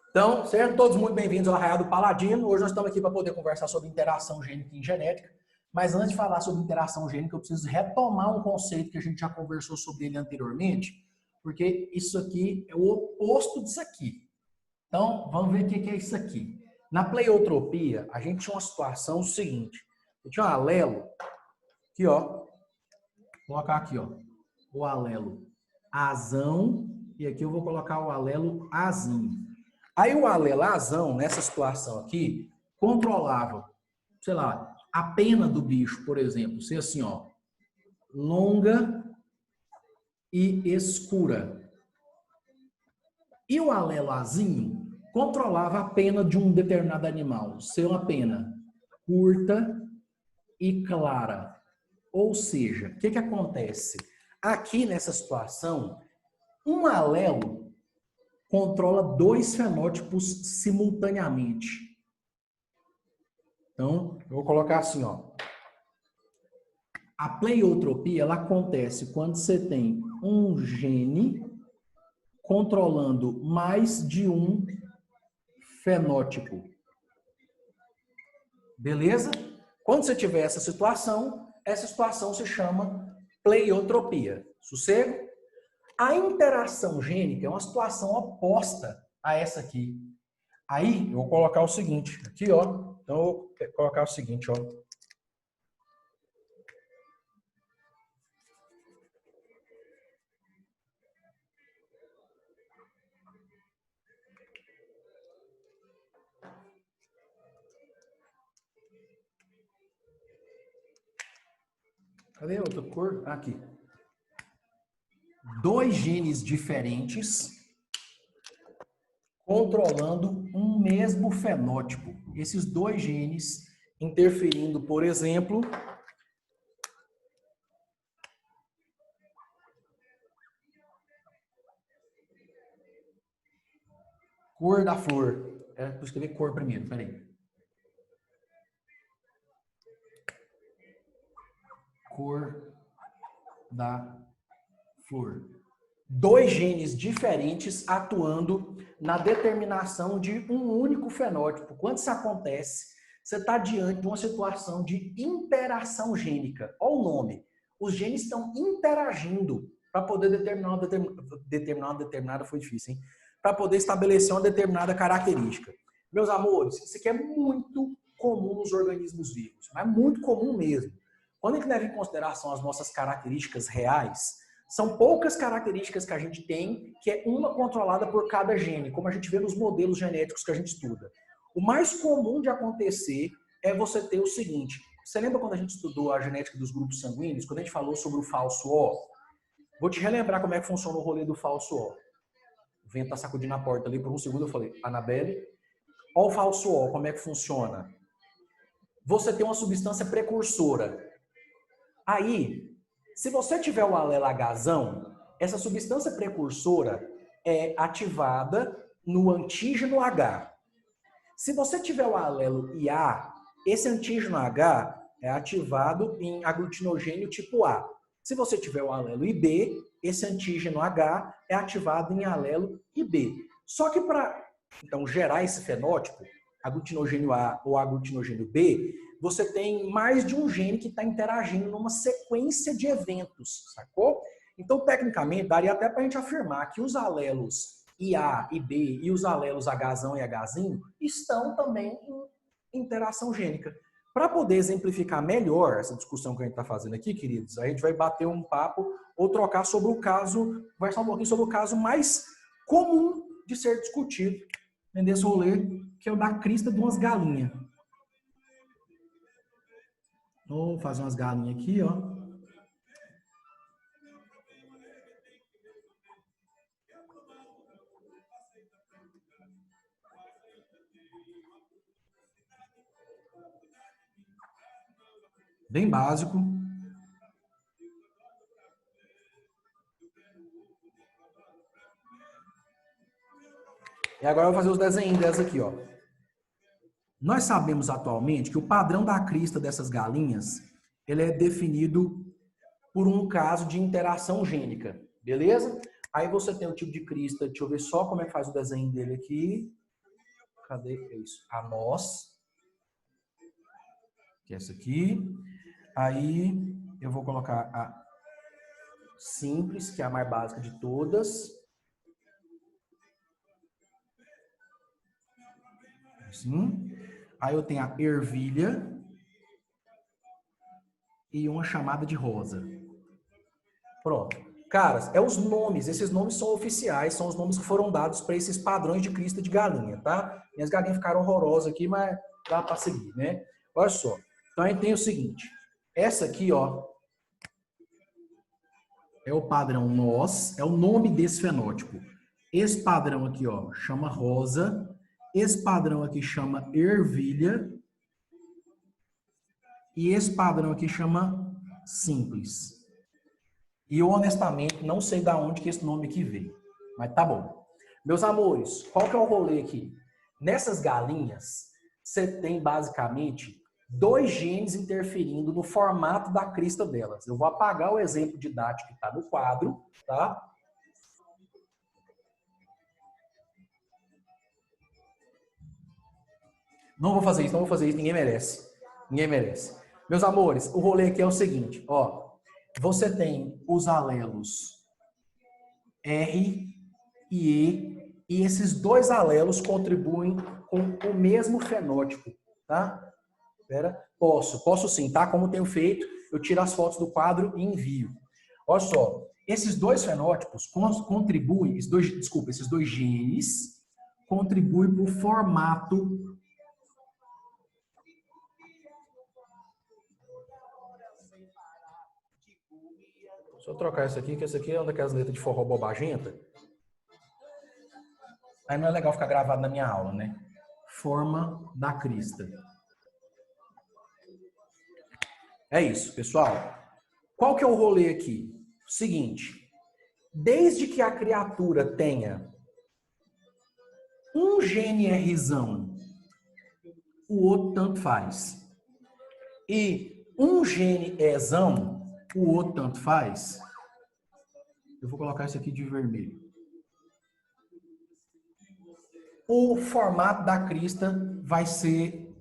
Então, sejam todos muito bem-vindos ao Arraial do Paladino. Hoje nós estamos aqui para poder conversar sobre interação gênica e genética. Mas antes de falar sobre interação gênica, eu preciso retomar um conceito que a gente já conversou sobre ele anteriormente, porque isso aqui é o oposto disso aqui. Então, vamos ver o que é isso aqui. Na pleiotropia, a gente tinha uma situação seguinte. Eu tinha um alelo, aqui ó, vou colocar aqui ó, o alelo azão, e aqui eu vou colocar o alelo azinho. Aí o alelo azão, nessa situação aqui, controlava, sei lá, a pena do bicho, por exemplo, ser assim, ó, longa e escura. E o alelo azinho controlava a pena de um determinado animal, ser uma pena curta e clara. Ou seja, o que acontece? Aqui nessa situação, um alelo controla dois fenótipos simultaneamente. Então, eu vou colocar assim, ó. A pleiotropia, ela acontece quando você tem um gene controlando mais de um fenótipo. Beleza? Quando você tiver essa situação se chama pleiotropia. Sossego? A interação gênica é uma situação oposta a essa aqui. Aí, eu vou colocar o seguinte, aqui, ó. Então, eu vou colocar o seguinte, ó. Cadê a outra cor? Aqui. Dois genes diferentes controlando um mesmo fenótipo. Esses dois genes interferindo, por exemplo, cor da flor. Vou escrever cor primeiro, peraí. Cor da flor. Dois genes diferentes atuando na determinação de um único fenótipo. Quando isso acontece, você está diante de uma situação de interação gênica. Olha o nome. Os genes estão interagindo para poder determinada foi difícil, hein? Para poder estabelecer uma determinada característica. Meus amores, isso aqui é muito comum nos organismos vivos, mas muito comum mesmo. Quando a gente leva em consideração as nossas características reais, são poucas características que a gente tem, que é uma controlada por cada gene, como a gente vê nos modelos genéticos que a gente estuda. O mais comum de acontecer é você ter o seguinte, você lembra quando a gente estudou a genética dos grupos sanguíneos, quando a gente falou sobre o falso O? Vou te relembrar como é que funciona o rolê do falso O. O vento tá sacudindo a porta ali por um segundo, eu falei, Anabelle, olha o falso O, como é que funciona? Você tem uma substância precursora. Aí, se você tiver o alelo Hzão, essa substância precursora é ativada no antígeno H. Se você tiver o alelo IA, esse antígeno H é ativado em aglutinogênio tipo A. Se você tiver o alelo IB, esse antígeno H é ativado em alelo IB. Só que para então gerar esse fenótipo, aglutinogênio A ou aglutinogênio B, você tem mais de um gene que está interagindo numa sequência de eventos, sacou? Então, tecnicamente, daria até para a gente afirmar que os alelos IA e B e os alelos Hzão e Hzinho estão também em interação gênica. Para poder exemplificar melhor essa discussão que a gente está fazendo aqui, queridos, a gente vai bater um papo ou trocar sobre o caso, conversar um pouquinho sobre o caso mais comum de ser discutido nesse rolê, que é o da crista de umas galinhas. Vou fazer umas galinhas aqui, ó. Bem básico. E agora eu vou fazer os desenhos dessas aqui, ó. Nós sabemos atualmente que o padrão da crista dessas galinhas, ele é definido por um caso de interação gênica, beleza? Aí você tem o tipo de crista, deixa eu ver só como é que faz o desenho dele aqui. Cadê isso? A nós, que é essa aqui. Aí eu vou colocar a simples, que é a mais básica de todas. Assim. Aí eu tenho a ervilha e uma chamada de rosa. Pronto. Caras, é os nomes. Esses nomes são oficiais, são os nomes que foram dados para esses padrões de crista de galinha, tá? Minhas galinhas ficaram horrorosas aqui, mas dá para seguir, né? Olha só. Então a gente tem o seguinte. Essa aqui, ó, é o padrão nós, é o nome desse fenótipo. Esse padrão aqui, ó, chama rosa. Esse padrão aqui chama ervilha. E esse padrão aqui chama simples. E eu, honestamente, não sei de onde que esse nome aqui veio. Mas tá bom. Meus amores, qual que é o rolê aqui? Nessas galinhas, você tem, basicamente, 2 genes interferindo no formato da crista delas. Eu vou apagar o exemplo didático que está no quadro, tá? Não vou fazer isso, ninguém merece. Ninguém merece. Meus amores, o rolê aqui é o seguinte, ó. Você tem os alelos R e E, e esses 2 alelos contribuem com o mesmo fenótipo, tá? Espera. Posso sim, tá? Como tenho feito, eu tiro as fotos do quadro e envio. Olha só, esses 2 fenótipos contribuem, esses dois genes contribuem para o formato. Deixa eu trocar isso aqui, que esse aqui é uma daquelas letras de forró bobagenta. Aí não é legal ficar gravado na minha aula, né? Forma da crista. É isso, pessoal. Qual que é o rolê aqui? Seguinte, desde que a criatura tenha um gene Rzão, o outro tanto faz. E um gene Ezão, o outro tanto faz. Eu vou colocar isso aqui de vermelho. O formato da crista vai ser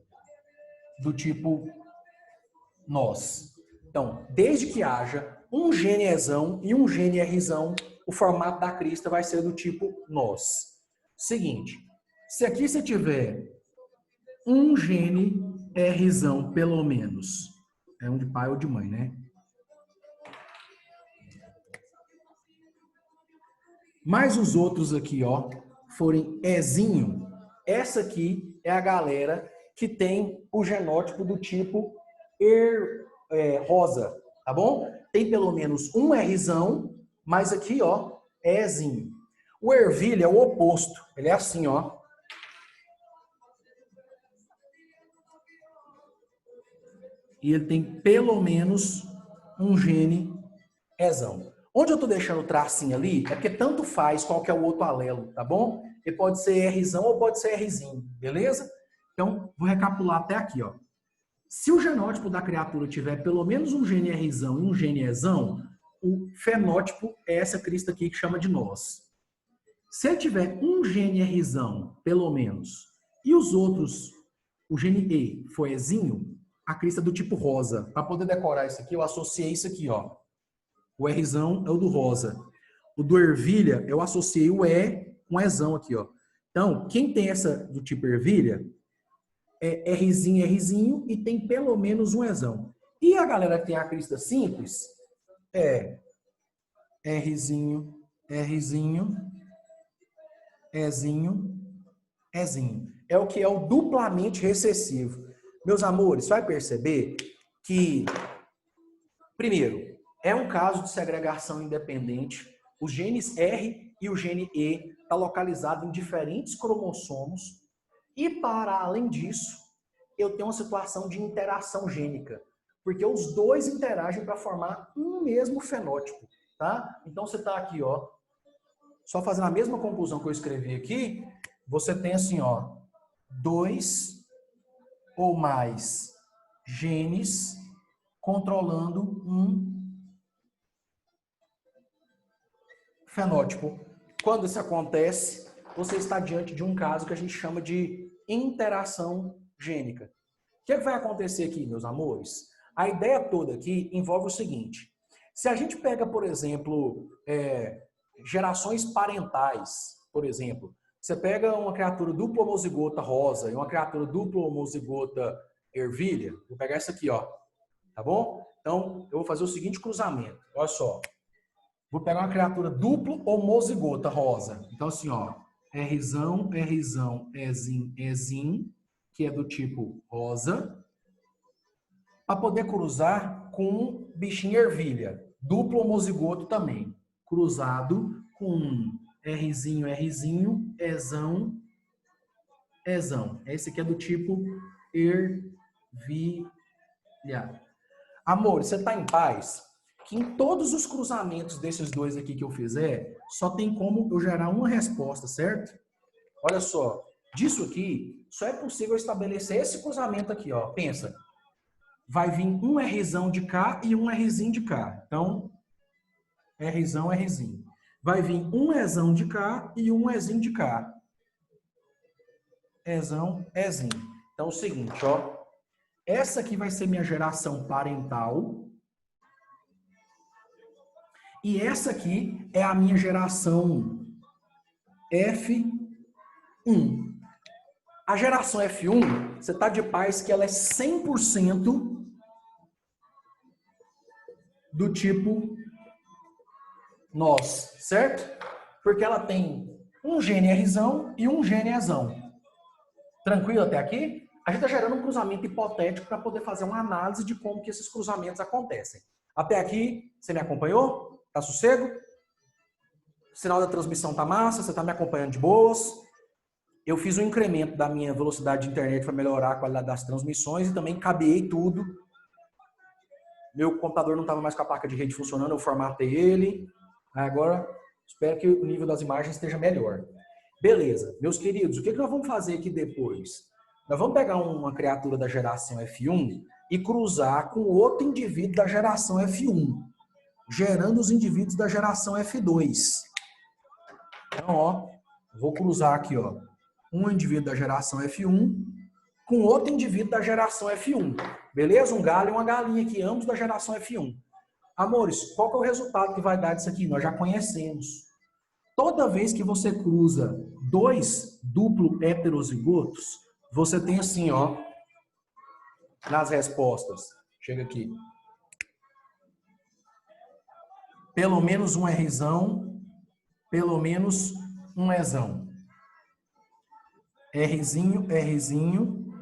do tipo nós. Então, desde que haja um gene Ezão e um gene Rzão, o formato da crista vai ser do tipo nós. Seguinte, se aqui você tiver um gene Rzão, pelo menos, é um de pai ou de mãe, né? Mas os outros aqui, ó, forem Ezinho, essa aqui é a galera que tem o genótipo do tipo rosa, tá bom? Tem pelo menos um Rzão, mas aqui, ó, é Ezinho. O ervilha é o oposto, ele é assim, ó. E ele tem pelo menos um gene Ezão. Onde eu estou deixando o tracinho ali, é porque tanto faz qual que é o outro alelo, tá bom? Ele pode ser Rzão ou pode ser Rzinho, beleza? Então, vou recapitular até aqui, ó. Se o genótipo da criatura tiver pelo menos um gene Rzão e um gene Ezão, o fenótipo é essa crista aqui que chama de nós. Se ele tiver um gene Rzão, pelo menos, e os outros, o gene E for Ezinho, a crista é do tipo rosa. Para poder decorar isso aqui, eu associei isso aqui, ó. O Rzão é o do rosa. O do ervilha, eu associei o E com Ezão aqui, ó. Então, quem tem essa do tipo ervilha, é Rzinho e tem pelo menos um Ezão. E a galera que tem a crista simples, é Rzinho, Rzinho, Ezinho, Ezinho. É o que é o duplamente recessivo. Meus amores, vai perceber que, primeiro, é um caso de segregação independente. Os genes R e o gene E estão localizados em diferentes cromossomos. E, para além disso, eu tenho uma situação de interação gênica. Porque os dois interagem para formar um mesmo fenótipo. Tá? Então, você está aqui, ó, só fazendo a mesma conclusão que eu escrevi aqui, você tem assim, ó, 2 ou mais genes controlando um fenótipo. Quando isso acontece, você está diante de um caso que a gente chama de interação gênica. O que vai acontecer aqui, meus amores? A ideia toda aqui envolve o seguinte. Se a gente pega, por exemplo, gerações parentais, por exemplo, você pega uma criatura dupla homozigota rosa e uma criatura dupla homozigota ervilha, vou pegar essa aqui, ó, tá bom? Então, eu vou fazer o seguinte cruzamento, olha só. Vou pegar uma criatura duplo homozigota rosa. Então, assim, ó, Rzão, Rzão, Ezin, Ezin, que é do tipo rosa, para poder cruzar com um bichinho ervilha, duplo homozigoto também, cruzado com Rzinho, Rzinho, Ezão, Ezão. Esse aqui é do tipo ervilha. Amor, você está em paz? Que em todos os cruzamentos desses dois aqui que eu fizer, só tem como eu gerar uma resposta, certo? Olha só, disso aqui, só é possível estabelecer esse cruzamento aqui, ó. Pensa, vai vir um Rzão de cá e um Rzinho de cá. Então, Rzão, Rzinho. Vai vir um Ezão de cá e um Ezinho de cá. Ezão, Ezinho. Então, é o seguinte, ó. Essa aqui vai ser minha geração parental. E essa aqui é a minha geração F1. A geração F1, você está de paz que ela é 100% do tipo nós, certo? Porque ela tem um gene Rzão e um gene Ezão. Tranquilo até aqui? A gente está gerando um cruzamento hipotético para poder fazer uma análise de como que esses cruzamentos acontecem. Até aqui, você me acompanhou? Tá sossego? O sinal da transmissão tá massa? Você tá me acompanhando de boas? Eu fiz um incremento da minha velocidade de internet para melhorar a qualidade das transmissões e também cabeei tudo. Meu computador não estava mais com a placa de rede funcionando, eu formatei ele. Agora, espero que o nível das imagens esteja melhor. Beleza. Meus queridos, o que nós vamos fazer aqui depois? Nós vamos pegar uma criatura da geração F1 e cruzar com outro indivíduo da geração F1. Gerando os indivíduos da geração F2. Então, ó, vou cruzar aqui, ó, um indivíduo da geração F1 com outro indivíduo da geração F1. Beleza? Um galho e uma galinha aqui, ambos da geração F1. Amores, qual que é o resultado que vai dar disso aqui? Nós já conhecemos. Toda vez que você cruza dois duplo heterozigotos, você tem assim, ó, nas respostas. Chega aqui. Pelo menos um Rzão, pelo menos um Ezão. Rzinho, Rzinho,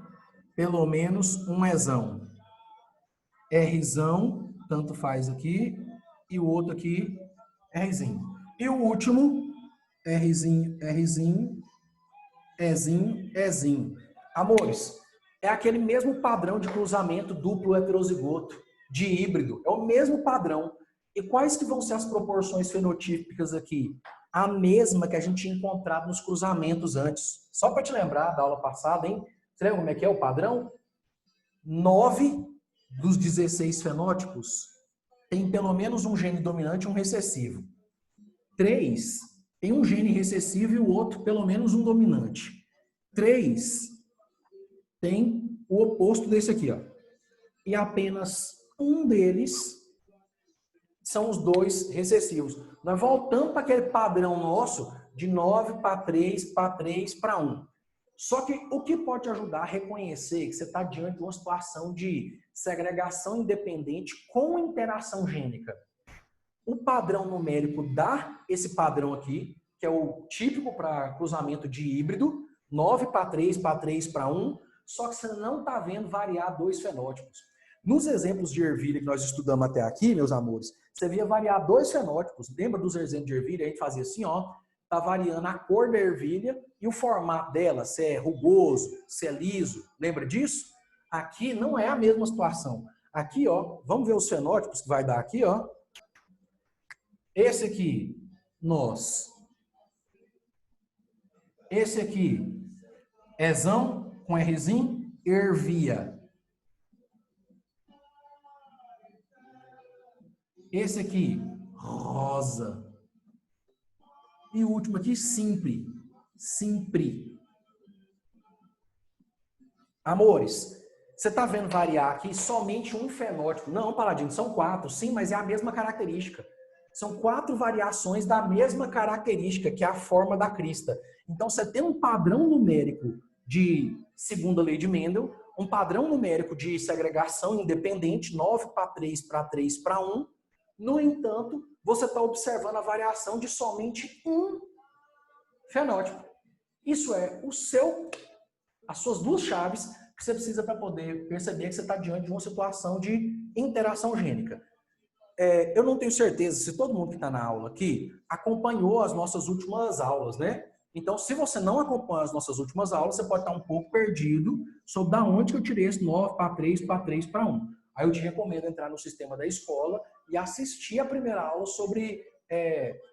pelo menos um Ezão. Rzão, tanto faz aqui, e o outro aqui, Rzinho. E o último, Rzinho, Rzinho, Ezinho, Ezinho. Amores, é aquele mesmo padrão de cruzamento duplo heterozigoto, de híbrido. É o mesmo padrão. E quais que vão ser as proporções fenotípicas aqui? A mesma que a gente tinha encontrado nos cruzamentos antes. Só para te lembrar da aula passada, hein? Você lembra como é que é o padrão? 9 dos 16 fenótipos tem pelo menos um gene dominante e um recessivo. 3 tem um gene recessivo e o outro pelo menos um dominante. 3 tem o oposto desse aqui, ó. E apenas um deles são os dois recessivos. Nós voltamos para aquele padrão nosso de 9 para 3, para 3, para 1. Só que o que pode ajudar a reconhecer que você está diante de uma situação de segregação independente com interação gênica? O padrão numérico dá esse padrão aqui, que é o típico para cruzamento de híbrido, 9 para 3, para 3, para 1, só que você não está vendo variar dois fenótipos. Nos exemplos de ervilha que nós estudamos até aqui, meus amores, você via variar dois fenótipos. Lembra dos exemplos de ervilha? A gente fazia assim, ó, tá variando a cor da ervilha e o formato dela, se é rugoso, se é liso. Lembra disso? Aqui não é a mesma situação. Aqui, ó, vamos ver os fenótipos que vai dar aqui, ó. Esse aqui, nós. Esse aqui, Ezão com Rzinho, ervia. Esse aqui, rosa. E o último aqui, simpre. Simpre. Amores, você está vendo variar aqui somente um fenótipo? Não, Paladino, são 4. Sim, mas é a mesma característica. São 4 variações da mesma característica, que é a forma da crista. Então, você tem um padrão numérico de segunda lei de Mendel, um padrão numérico de segregação independente, 9 para 3 para 3 para 1. No entanto, você está observando a variação de somente um fenótipo. Isso é as suas duas chaves que você precisa para poder perceber que você está diante de uma situação de interação gênica. Eu não tenho certeza se todo mundo que está na aula aqui acompanhou as nossas últimas aulas, né? Então, se você não acompanha as nossas últimas aulas, você pode estar um pouco perdido sobre da onde que eu tirei esse 9 para 3 para 3 para 1. Aí eu te recomendo entrar no sistema da escola e assistir a primeira aula sobre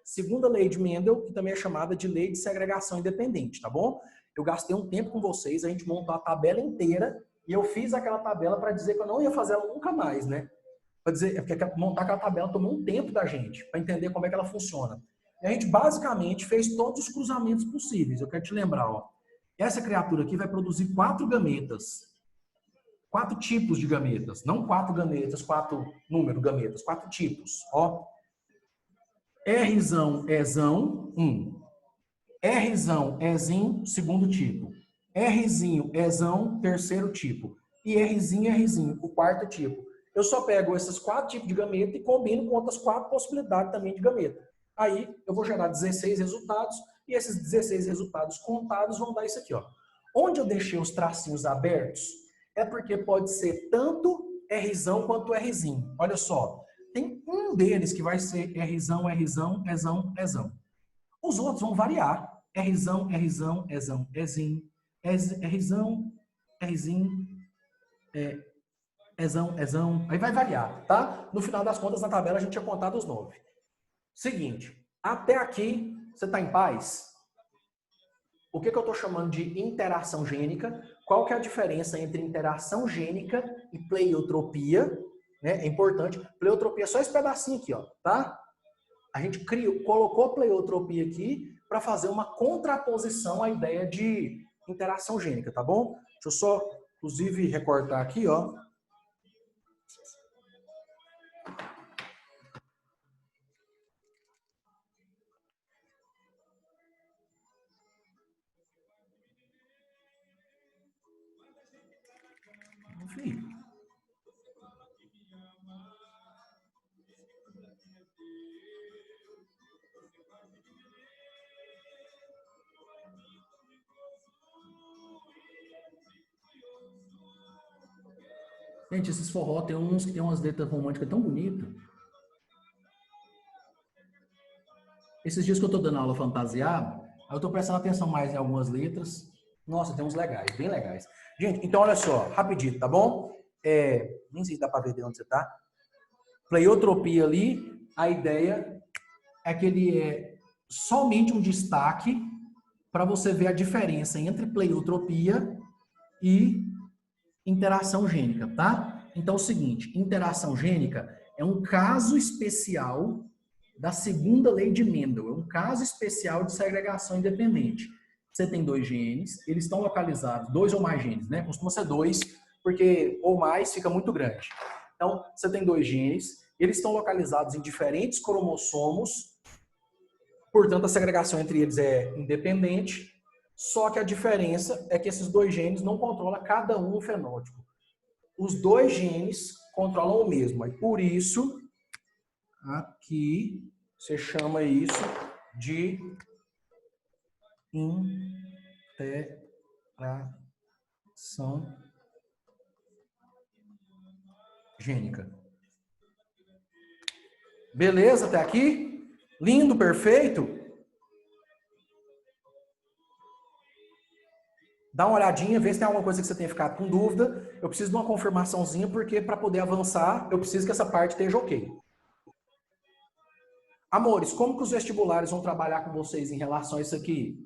segunda lei de Mendel, que também é chamada de lei de segregação independente, tá bom? Eu gastei um tempo com vocês, a gente montou a tabela inteira e eu fiz aquela tabela para dizer que eu não ia fazer ela nunca mais, né? Para dizer, porque montar aquela tabela tomou um tempo da gente para entender como é que ela funciona. E a gente basicamente fez todos os cruzamentos possíveis. Eu quero te lembrar, ó. Essa criatura aqui vai produzir 4 gametas. 4 tipos de gametas. Não 4 gametas, 4 números gametas, 4 tipos. Ó. Rzão, Ezão, 1. Rzão, Ezinho, segundo tipo. Rzinho, Ezão, terceiro tipo. E Rzinho, o quarto tipo. Eu só pego esses 4 tipos de gameta e combino com outras 4 possibilidades também de gameta. Aí eu vou gerar 16 resultados e esses 16 resultados contados vão dar isso aqui, ó. Onde eu deixei os tracinhos abertos é porque pode ser tanto Rzão quanto Rzinho. Olha só, tem um deles que vai ser Rzão, Rzão, Ezão, Ezão. Os outros vão variar. Rzão, Rzão, Ezão, Ezinho, Rzão, Rzinho, Ezão. Aí vai variar, tá? No final das contas, na tabela, a gente tinha contado os 9. Seguinte, até aqui, você está em paz? O que eu estou chamando de interação gênica? Qual que é a diferença entre interação gênica e pleiotropia? Né? É importante. Pleiotropia é só esse pedacinho aqui, ó, tá? A gente colocou a pleiotropia aqui para fazer uma contraposição à ideia de interação gênica, tá bom? Deixa eu só, inclusive, recortar aqui, ó. Enfim. Gente, esses forró tem uns que tem umas letras românticas tão bonitas. Esses dias que eu tô dando aula fantasiada, eu tô prestando atenção mais em algumas letras. Nossa, tem uns legais, bem legais. Gente, então olha só, rapidinho, tá bom? Nem sei se dá pra ver de onde você tá. Pleiotropia ali, a ideia é que ele é somente um destaque para você ver a diferença entre pleiotropia e interação gênica, tá? Então é o seguinte, interação gênica é um caso especial da segunda lei de Mendel, é um caso especial de segregação independente. Você tem 2 genes, eles estão localizados, 2 ou mais genes, né? Costuma ser 2, porque ou mais fica muito grande. Então, você tem 2 genes, eles estão localizados em diferentes cromossomos, portanto, a segregação entre eles é independente, só que a diferença é que esses 2 genes não controlam cada um o fenótipo. Os 2 genes controlam o mesmo. E por isso, aqui, você chama isso de interação gênica. Beleza até aqui? Lindo, perfeito? Dá uma olhadinha, vê se tem alguma coisa que você tenha ficado com dúvida. Eu preciso de uma confirmaçãozinha, porque para poder avançar, eu preciso que essa parte esteja ok. Amores, como que os vestibulares vão trabalhar com vocês em relação a isso aqui?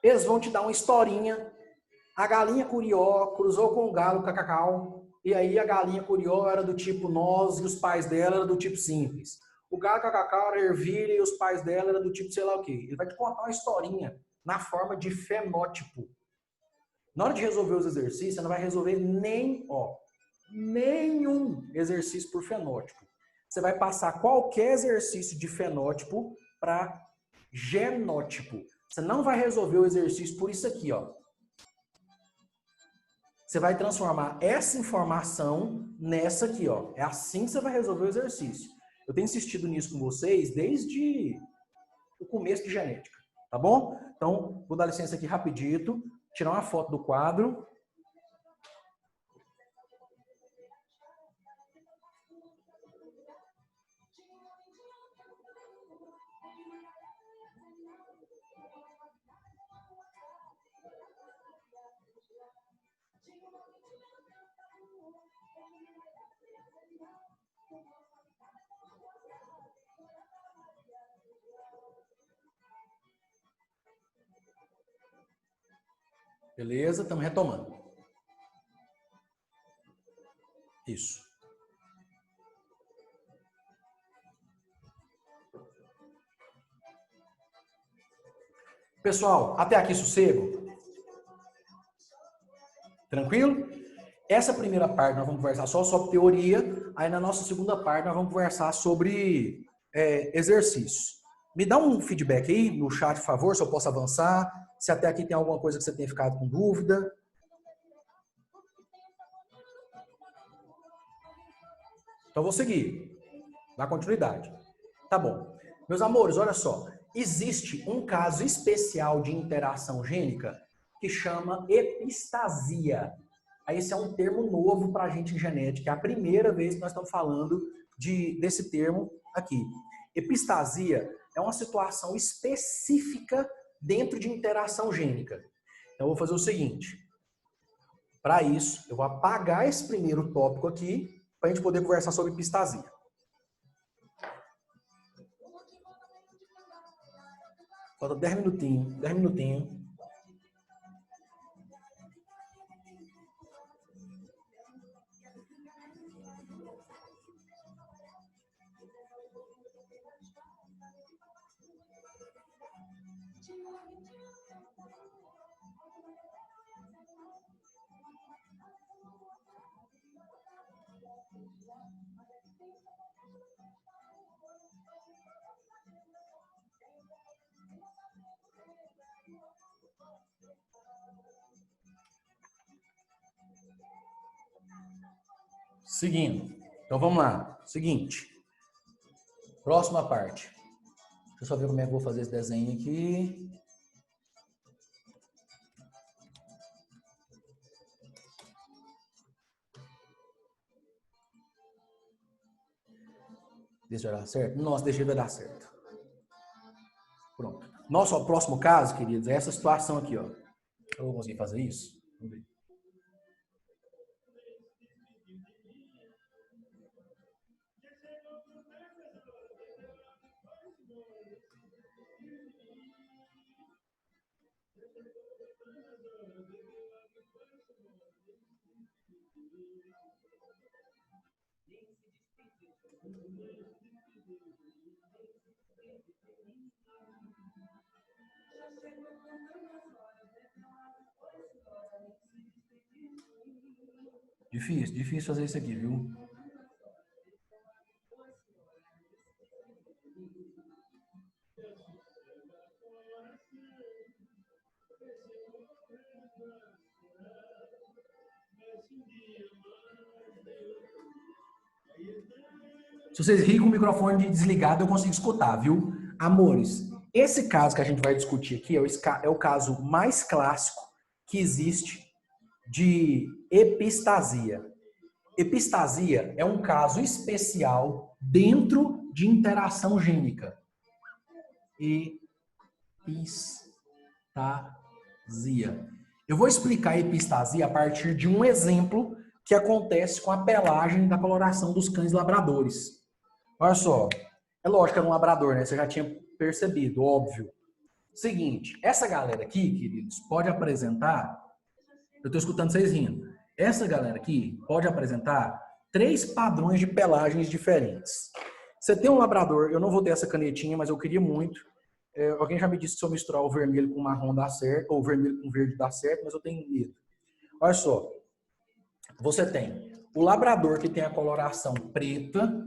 Eles vão te dar uma historinha. A galinha curió cruzou com o galo cacacau. E aí a galinha curió era do tipo nós e os pais dela eram do tipo simples. O galo cacacau era ervilha e os pais dela eram do tipo sei lá o quê. Ele vai te contar uma historinha na forma de fenótipo. Na hora de resolver os exercícios, você não vai resolver nenhum exercício por fenótipo. Você vai passar qualquer exercício de fenótipo para genótipo. Você não vai resolver o exercício por isso aqui, ó. Você vai transformar essa informação nessa aqui, ó. É assim que você vai resolver o exercício. Eu tenho insistido nisso com vocês desde o começo de genética, tá bom? Então, vou dar licença aqui rapidito, tirar uma foto do quadro. Beleza? Estamos retomando. Isso. Pessoal, até aqui sossego? Tranquilo? Essa primeira parte nós vamos conversar só sobre teoria, aí na nossa segunda parte nós vamos conversar sobre exercícios. Me dá um feedback aí no chat, por favor, se eu posso avançar, se até aqui tem alguma coisa que você tenha ficado com dúvida. Então vou seguir, dar continuidade. Tá bom. Meus amores, olha só, existe um caso especial de interação gênica que chama epistasia. Aí esse é um termo novo para a gente em genética. É a primeira vez que nós estamos falando desse termo aqui. Epistasia é uma situação específica dentro de interação gênica. Então, eu vou fazer o seguinte. Para isso, eu vou apagar esse primeiro tópico aqui para a gente poder conversar sobre epistasia. Falta 10 minutinhos. 10 minutinhos. Seguindo. Então vamos lá. Seguinte. Próxima parte. Deixa eu só ver como é que eu vou fazer esse desenho aqui. Deixa eu dar certo? Nossa, deixa eu dar certo. Pronto. Nosso próximo caso, queridos, é essa situação aqui, ó. Eu vou conseguir fazer isso? Vamos ver. Difícil fazer isso aqui, viu? Se vocês rirem com o microfone desligado, eu consigo escutar, viu? Amores, esse caso que a gente vai discutir aqui é o caso mais clássico que existe de epistasia. Epistasia é um caso especial dentro de interação gênica. Epistasia. Eu vou explicar a epistasia a partir de um exemplo que acontece com a pelagem da coloração dos cães labradores. Olha só, é lógico que era um labrador, né? Você já tinha percebido, óbvio. Seguinte, essa galera aqui, queridos, pode apresentar... Eu estou escutando vocês rindo. Essa galera aqui pode apresentar 3 padrões de pelagens diferentes. Você tem um labrador, eu não vou ter essa canetinha, mas eu queria muito. Alguém já me disse que se eu misturar o vermelho com o marrom dá certo, ou o vermelho com o verde dá certo, mas eu tenho medo. Olha só. Você tem o labrador que tem a coloração preta.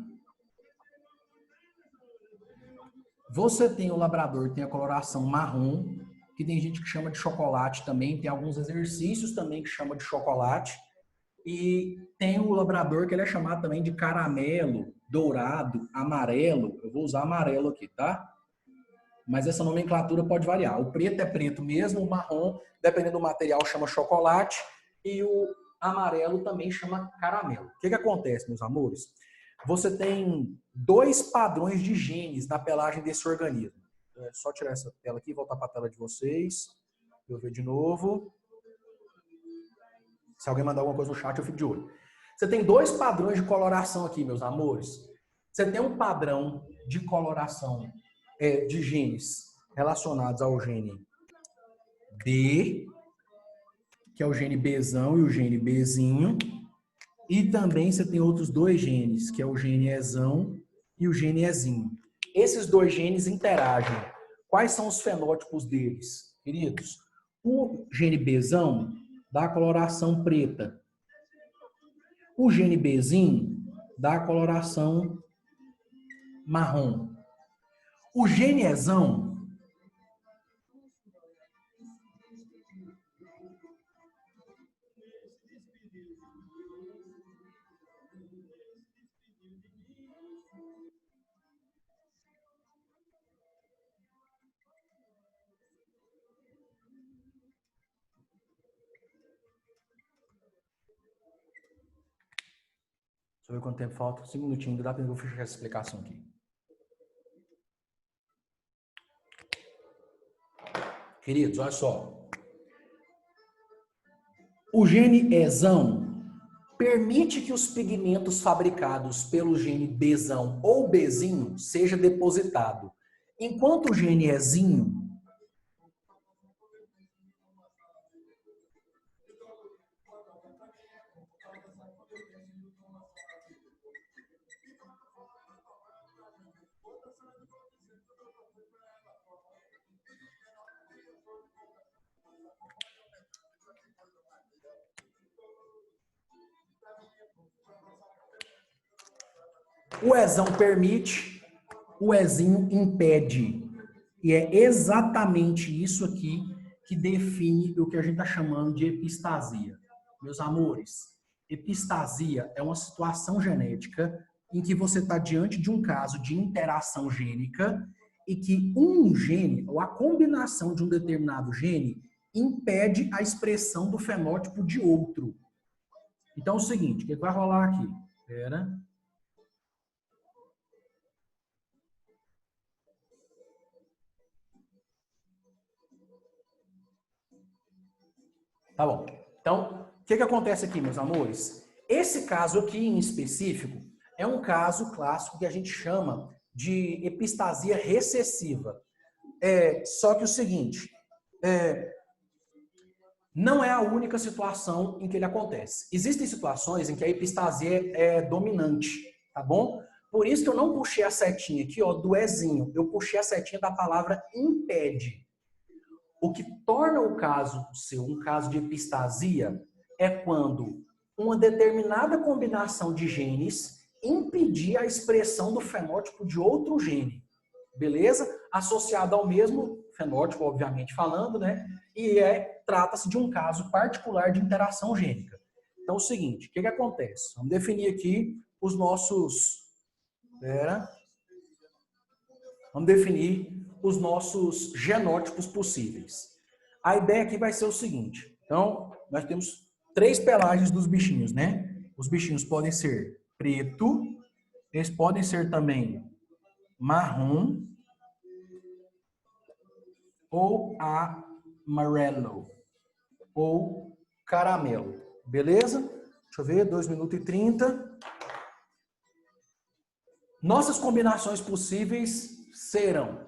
Você tem o labrador que tem a coloração marrom, que tem gente que chama de chocolate também, tem alguns exercícios também que chama de chocolate. E tem o labrador que ele é chamado também de caramelo, dourado, amarelo. Eu vou usar amarelo aqui, tá? Mas essa nomenclatura pode variar. O preto é preto mesmo, o marrom, dependendo do material, chama chocolate. E o amarelo também chama caramelo. O que acontece, meus amores? Você tem 2 padrões de genes na pelagem desse organismo. É só tirar essa tela aqui e voltar para a tela de vocês. Eu ver de novo. Se alguém mandar alguma coisa no chat, eu fico de olho. Você tem 2 padrões de coloração aqui, meus amores. Você tem um padrão de coloração de genes relacionados ao gene D, que é o gene Bzão e o gene Bzinho. E também você tem outros 2 genes, que é o gene Ezão e o gene Ezinho. Esses 2 genes interagem. Quais são os fenótipos deles, queridos? O gene Bzão dá a coloração preta. O gene Bzinho dá a coloração marrom. O gene Ezão deixa eu ver quanto tempo falta. 5 minutinhos, dá para eu fechar essa explicação aqui. Queridos, olha só. O gene Ezão permite que os pigmentos fabricados pelo gene Bzão ou Bzinho seja depositado. Enquanto o gene Ezinho o Ezão permite, o Ezinho impede. E é exatamente isso aqui que define o que a gente está chamando de epistasia. Meus amores, epistasia é uma situação genética em que você está diante de um caso de interação gênica e que um gene, ou a combinação de um determinado gene, impede a expressão do fenótipo de outro. Então é o seguinte, o que vai rolar aqui? Espera. Tá bom. Então, o que acontece aqui, meus amores? Esse caso aqui em específico é um caso clássico que a gente chama de epistasia recessiva. Só que o seguinte, não é a única situação em que ele acontece. Existem situações em que a epistasia é dominante, tá bom? Por isso que eu não puxei a setinha aqui, ó, do Ezinho. Eu puxei a setinha da palavra impede. O que torna o caso seu um caso de epistasia é quando uma determinada combinação de genes impedir a expressão do fenótipo de outro gene, beleza? Associado ao mesmo fenótipo, obviamente falando, né? E trata-se de um caso particular de interação gênica. Então, é o seguinte, o que acontece? Vamos definir aqui os nossos... Vamos definir os nossos genótipos possíveis. A ideia aqui vai ser o seguinte. Então, nós temos 3 pelagens dos bichinhos, né? Os bichinhos podem ser preto, eles podem ser também marrom ou amarelo ou caramelo. Beleza? Deixa eu ver, 2 minutos e 30. Nossas combinações possíveis serão